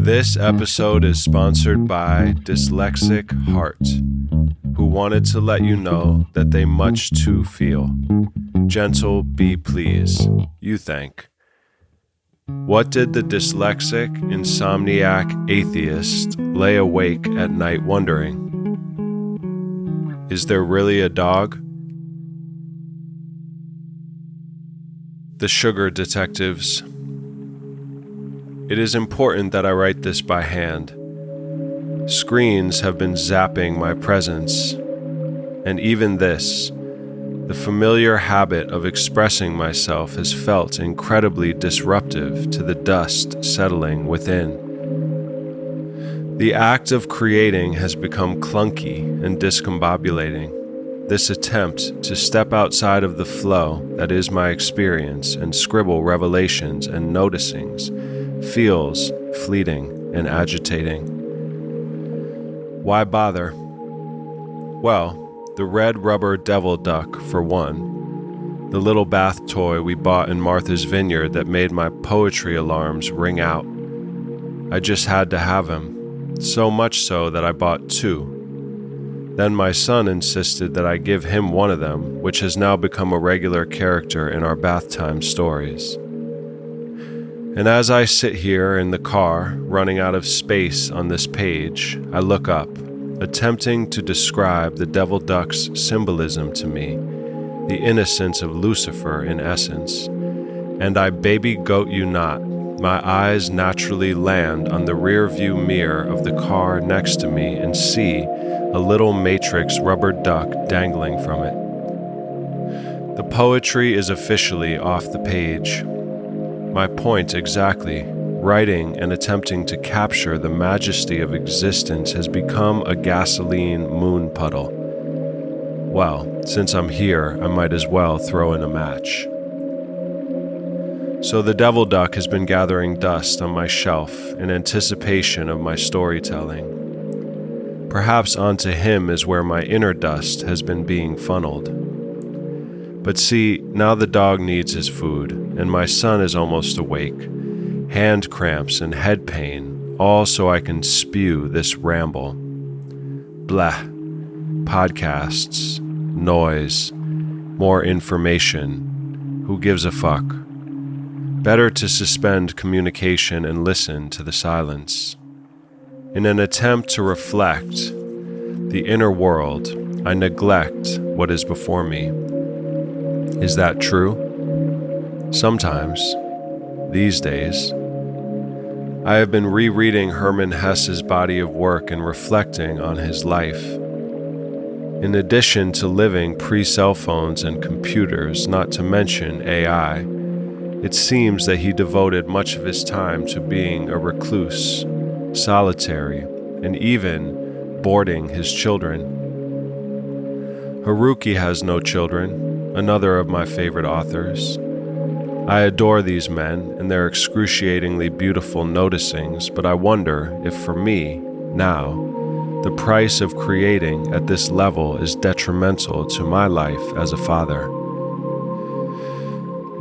This episode is sponsored by Dyslexic Heart, who wanted to let you know that they much too feel. Gentle be please, you think. What did the dyslexic, insomniac atheist lay awake at night wondering? Is there really a dog? The Sugar Detectives. It is important that I write this by hand. Screens have been zapping my presence, and even this, the familiar habit of expressing myself, has felt incredibly disruptive to the dust settling within. The act of creating has become clunky and discombobulating. This attempt to step outside of the flow that is my experience and scribble revelations and noticings feels fleeting and agitating. Why bother? Well, the red rubber devil duck, for one. The little bath toy we bought in Martha's Vineyard that made my poetry alarms ring out. I just had to have him, so much so that I bought two. Then my son insisted that I give him one of them, which has now become a regular character in our bath time stories. And as I sit here in the car, running out of space on this page, I look up, attempting to describe the devil duck's symbolism to me, the innocence of Lucifer in essence. And I baby goat you not, my eyes naturally land on the rear view mirror of the car next to me and see a little matrix rubber duck dangling from it. The poetry is officially off the page. My point exactly. Writing and attempting to capture the majesty of existence has become a gasoline moon puddle. Well, since I'm here, I might as well throw in a match. So the devil duck has been gathering dust on my shelf in anticipation of my storytelling. Perhaps onto him is where my inner dust has been being funneled. But see, now the dog needs his food, and my son is almost awake. Hand cramps and head pain, all so I can spew this ramble. Blah. Podcasts, noise, more information. Who gives a fuck? Better to suspend communication and listen to the silence. In an attempt to reflect the inner world, I neglect what is before me. Is that true? Sometimes, these days. I have been rereading Hermann Hesse's body of work and reflecting on his life. In addition to living pre-cell phones and computers, not to mention AI, it seems that he devoted much of his time to being a recluse, solitary, and even boarding his children. Haruki has no children, another of my favorite authors. I adore these men and their excruciatingly beautiful noticings, but I wonder if for me, now, the price of creating at this level is detrimental to my life as a father.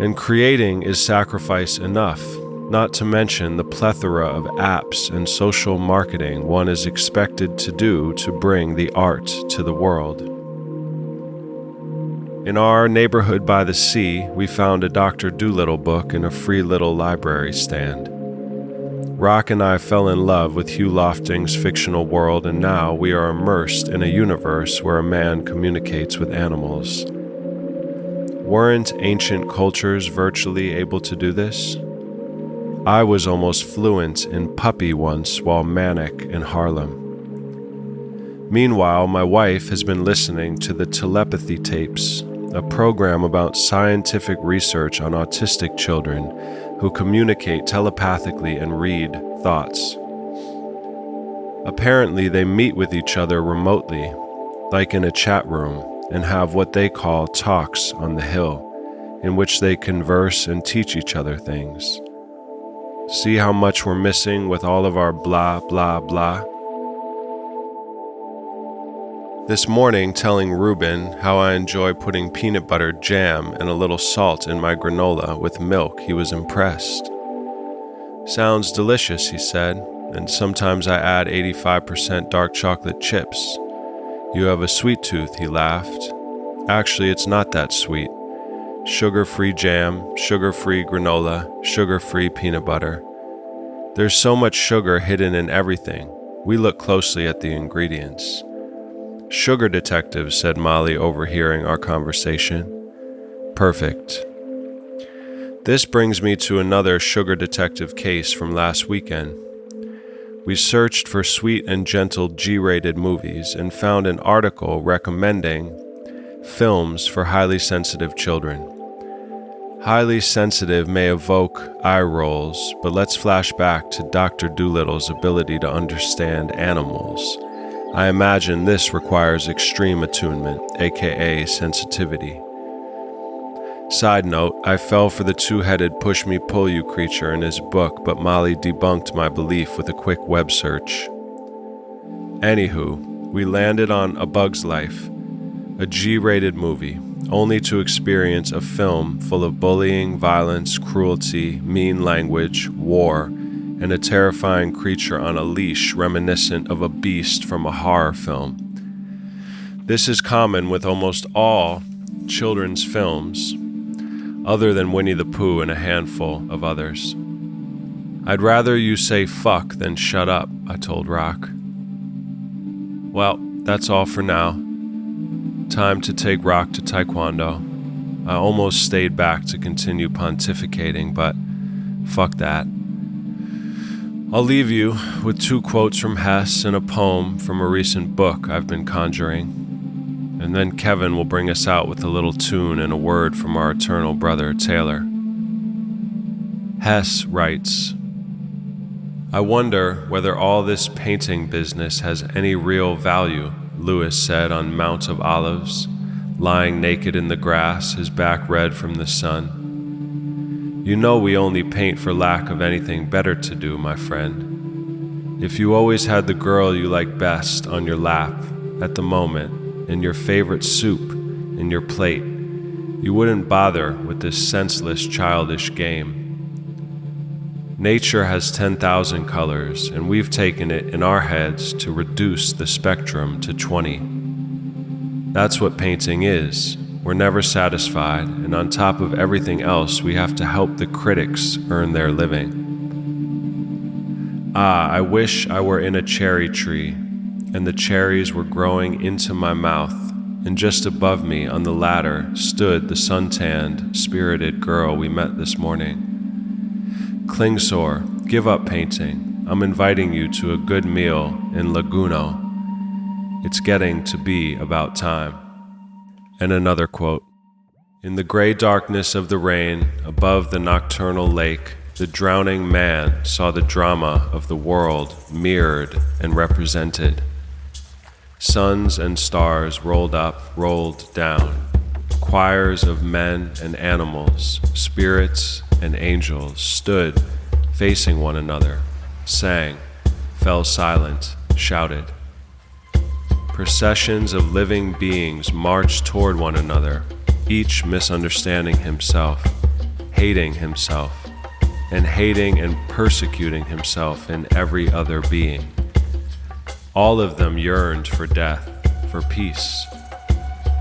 And creating is sacrifice enough, not to mention the plethora of apps and social marketing one is expected to do to bring the art to the world. In our neighborhood by the sea, we found a Dr. Dolittle book in a free little library stand. Rock and I fell in love with Hugh Lofting's fictional world, and now we are immersed in a universe where a man communicates with animals. Weren't ancient cultures virtually able to do this? I was almost fluent in puppy once while manic in Harlem. Meanwhile, my wife has been listening to the Telepathy Tapes, a program about scientific research on autistic children who communicate telepathically and read thoughts. Apparently, they meet with each other remotely, like in a chat room, and have what they call talks on the hill, in which they converse and teach each other things. See how much we're missing with all of our blah, blah, blah? This morning, telling Ruben how I enjoy putting peanut butter jam and a little salt in my granola with milk, he was impressed. "Sounds delicious," he said. and sometimes I add 85% dark chocolate chips. You have a sweet tooth, he laughed. Actually, it's not that sweet. Sugar-free jam, sugar-free granola, sugar-free peanut butter. There's so much sugar hidden in everything. We look closely at the ingredients. Sugar detectives, said Molly, overhearing our conversation. Perfect. This brings me to another sugar detective case from last weekend. We searched for sweet and gentle G-rated movies and found an article recommending films for highly sensitive children. Highly sensitive may evoke eye rolls, but let's flash back to Dr. Doolittle's ability to understand animals. I imagine this requires extreme attunement, aka sensitivity. Side note, I fell for the two-headed push-me-pull-you creature in his book, but Molly debunked my belief with a quick web search. Anywho, we landed on A Bug's Life, a G-rated movie, only to experience a film full of bullying, violence, cruelty, mean language, war, and a terrifying creature on a leash reminiscent of a beast from a horror film. This is common with almost all children's films, other than Winnie the Pooh and a handful of others. I'd rather you say fuck than shut up, I told Rock. Well, that's all for now. Time to take Rock to Taekwondo. I almost stayed back to continue pontificating, but fuck that. I'll leave you with 2 quotes from HEARSE and a poem from a recent book I've been conjuring. And then Kevin will bring us out with a little tune and a word from our eternal brother, Taylor. HEARSE writes, I wonder whether all this painting business has any real value, Lewis said on Mount of Olives, lying naked in the grass, his back red from the sun. You know we only paint for lack of anything better to do, my friend. If you always had the girl you like best on your lap at the moment, and your favorite soup in your plate, you wouldn't bother with this senseless, childish game. Nature has 10,000 colors, and we've taken it in our heads to reduce the spectrum to 20. That's what painting is. We're never satisfied, and on top of everything else, we have to help the critics earn their living. I wish I were in a cherry tree, and the cherries were growing into my mouth, and just above me on the ladder stood the suntanned, spirited girl we met this morning. Klingsor, give up painting. I'm inviting you to a good meal in Laguno. It's getting to be about time. And another quote. In the gray darkness of the rain, above the nocturnal lake, the drowning man saw the drama of the world mirrored and represented. Suns and stars rolled up, rolled down. Choirs of men and animals, spirits and angels stood facing one another, sang, fell silent, shouted. Processions of living beings marched toward one another, each misunderstanding himself, hating himself, and hating and persecuting himself in every other being. All of them yearned for death, for peace.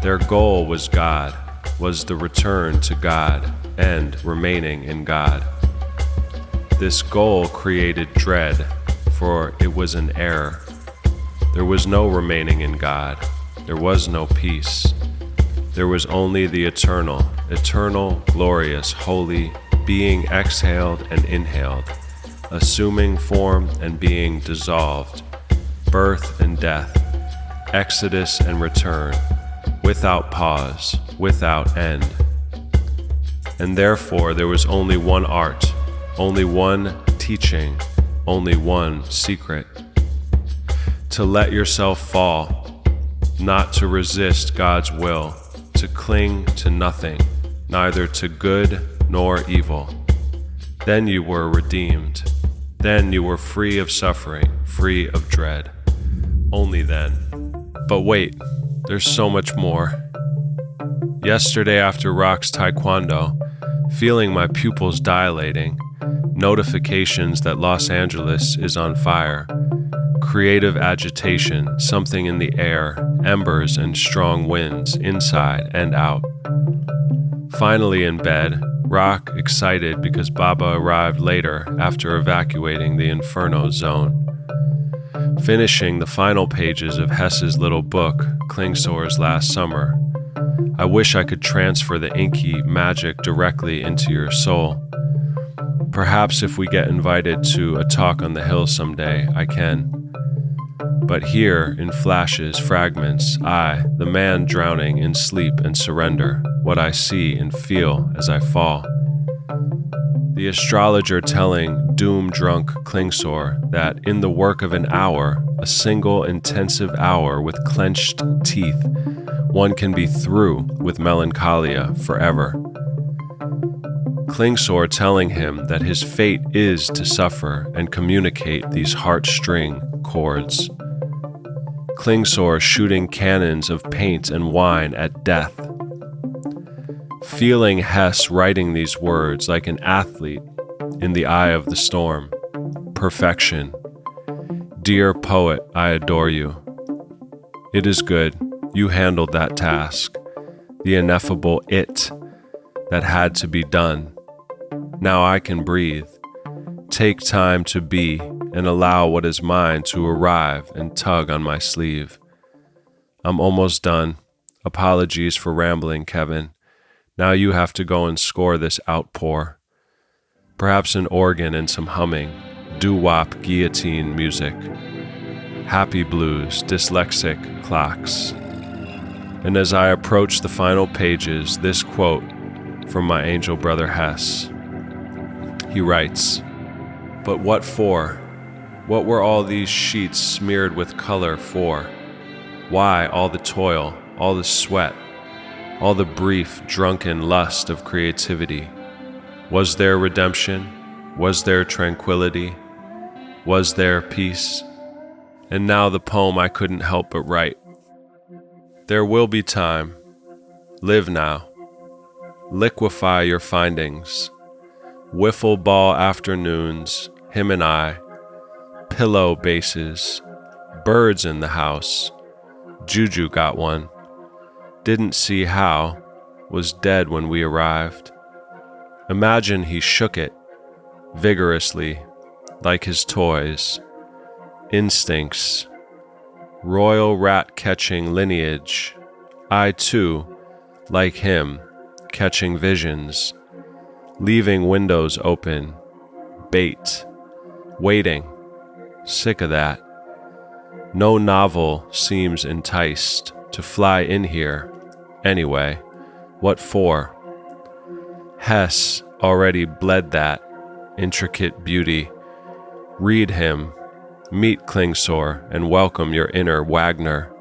Their goal was God, was the return to God and remaining in God. This goal created dread, for it was an error. There was no remaining in God. There was no peace. There was only the eternal, glorious, holy, being exhaled and inhaled, assuming form and being dissolved, birth and death, exodus and return, without pause, without end. And therefore there was only one art, only one teaching, only one secret. To let yourself fall, not to resist God's will, to cling to nothing, neither to good nor evil. Then you were redeemed. Then you were free of suffering, free of dread. Only then. But wait, there's so much more. Yesterday after Rock's Taekwondo, feeling my pupils dilating, Notifications that Los Angeles is on fire. Creative agitation, something in the air, embers and strong winds, inside and out. Finally in bed, rock excited because Baba arrived later after evacuating the Inferno zone. Finishing the final pages of Hesse's little book, Klingsor's Last Summer. I wish I could transfer the inky magic directly into your soul. Perhaps if we get invited to a talk on the hill someday, I can. But here, in flashes, fragments, I, the man drowning in sleep and surrender, what I see and feel as I fall. The astrologer telling doom-drunk Klingsor that in the work of an hour, a single intensive hour with clenched teeth, one can be through with melancholia forever. Klingsor telling him that his fate is to suffer and communicate these heartstring chords. Klingsor shooting cannons of paint and wine at death. Feeling Hesse writing these words like an athlete in the eye of the storm. Perfection. Dear poet, I adore you. It is good. You handled that task. The ineffable it that had to be done. Now I can breathe. Take time to be and allow what is mine to arrive and tug on my sleeve. I'm almost done. Apologies for rambling, Kevin. Now you have to go and score this outpour. Perhaps an organ and some humming, doo-wop guillotine music. Happy blues, dyslexic clocks. And as I approach the final pages, this quote from my angel brother Hesse. He writes, "But what for? What were all these sheets smeared with color for? Why all the toil, all the sweat, all the brief, drunken lust of creativity? Was there redemption? Was there tranquility? Was there peace? And now the poem I couldn't help but write. There will be time. Live now. Liquefy your findings. Wiffle ball afternoons, him and I. Pillow bases. Birds in the house. Juju got one. Didn't see how. Was dead when we arrived. Imagine he shook it, vigorously, like his toys. Instincts. Royal rat-catching lineage. I, too, like him, catching visions. Leaving windows open. Bait. Waiting. Sick of that. No novel seems enticed to fly in here. Anyway, what for? Hesse already bled that intricate beauty. Read him, meet Klingsor, and welcome your inner Wagner.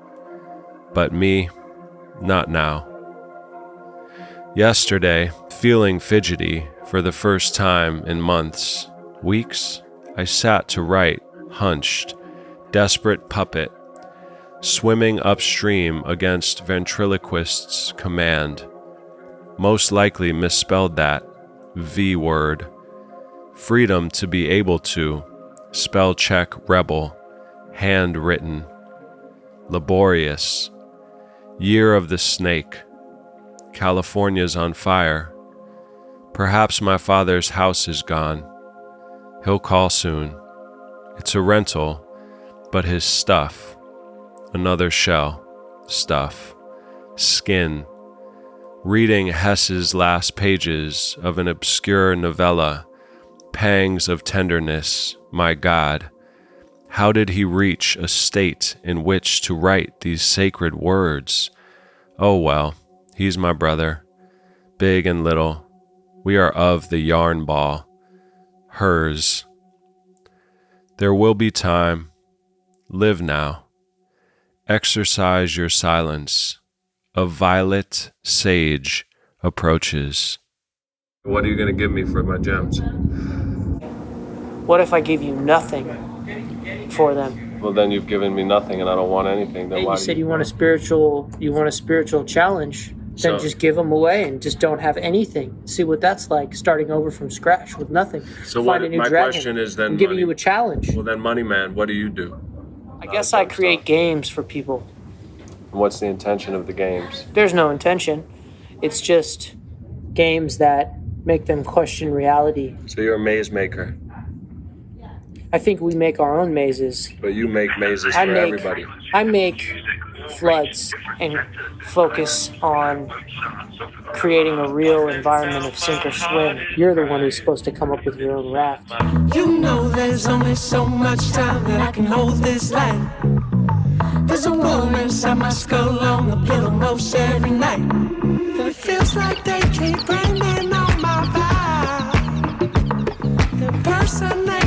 But me, not now. Yesterday, feeling fidgety for the first time in months, weeks, I sat to write, hunched, desperate puppet, swimming upstream against ventriloquist's command. Most likely misspelled that V word. Freedom to be able to spell check rebel, handwritten, laborious. Year of the snake. California's on fire. Perhaps my father's house is gone. He'll call soon. It's a rental, but his stuff. Another shell. Stuff. Skin. Reading Hesse's last pages of an obscure novella, Pangs of Tenderness, my God. How did he reach a state in which to write these sacred words? Oh well, he's my brother, big and little. We are of the yarn ball, hers. There will be time. Live now. Exercise your silence. A violet sage approaches. What are you going to give me for my gems? What if I give you nothing for them? Well, then you've given me nothing and I don't want anything. Then You said you want a spiritual challenge. Then just give them away and just don't have anything. See what that's like, starting over from scratch with nothing. So Find a new my dragon. question is then I'm giving money. you a challenge. Well, then Money Man, what do you do? I guess I create games for people. And what's the intention of the games? There's no intention. It's just games that make them question reality. So you're a maze maker, I think we make our own mazes. but you make mazes for everybody. I make floods and focus on creating a real environment of sink or swim. You're the one who's supposed to come up with your own raft. You know there's only so much time that I can hold this light. There's a war inside my skull on the pillow most every night. And it feels like they keep bringing on my vibe. Impersonate